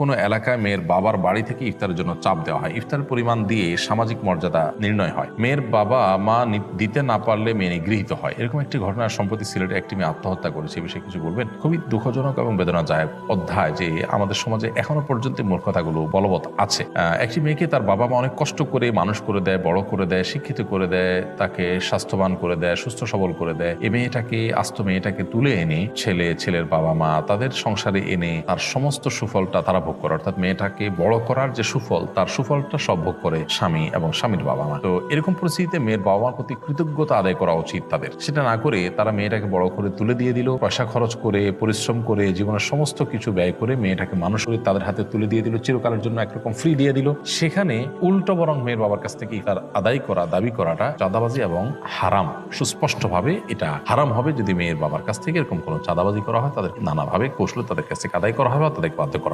কোনো এলাকায় মেয়ের বাবার বাড়ি থেকে ইফতারের জন্য চাপ দেওয়া হয়। ইফতারের পরিমাণ দিয়ে সামাজিক মর্যাদা নির্ণয় হয়। মেয়ের বাবা মা দিতে না পারলে মেয়ে নিগৃহীত হয়। এরকম একটি ঘটনা সম্প্রতি সিলেটে একটি মেয়ে আত্মহত্যা করেছে। এই বিষয়ে কিছু বলবেন? খুবই দুঃখজনক এবং বেদনাদায়ক অধ্যায় যে আমাদের সমাজে এখনো পর্যন্ত মূল কথাগুলো বলবৎ আছে। একটি মেয়েকে তার বাবা মা অনেক কষ্ট করে মানুষ করে দেয়, বড় করে দেয়, শিক্ষিত করে দেয়, তাকে স্বাস্থ্যবান করে দেয়, সুস্থ সবল করে দেয়। এই মেয়েটাকে, আস্ত মেয়েটাকে তুলে এনে ছেলের বাবা মা তাদের সংসারে এনে তার সমস্ত সুফলটা তারা ভোগ করে, অর্থাৎ মেয়েটাকে বড় করার যে সুফল, তার সুফলটা সব ভোগ করে স্বামী এবং স্বামীর বাবা মা। তো এরকম পরিস্থিতিতে মেয়ের বাবা মার প্রতি কৃতজ্ঞতা আদায় করা উচিত তাদের। সেটা না করে তারা মেয়েটাকে বড় করে তুলে দিয়ে দিল, পয়সা খরচ করে, পরিশ্রম করে, জীবনের সমস্ত কিছু ব্যয় করে মেয়েটাকে মানুষ করে তাদের হাতে তুলে দিয়ে দিল, চিরকালের জন্য একরকম ফ্রি দিয়ে দিল। সেখানে উল্টো বরং মেয়ের বাবার কাছ থেকে তার আদায় করা, দাবি করাটা চাঁদাবাজি এবং হারাম। সুস্পষ্টভাবে এটা হারাম হবে যদি মেয়ের বাবার কাছ থেকে এরকম কোনো চাঁদাবাজি করা হয়। তাদের নানাভাবে কৌশলে তাদের কাছ থেকে আদায় করা হবে, তাদেরকে বাধ্য করা হবে।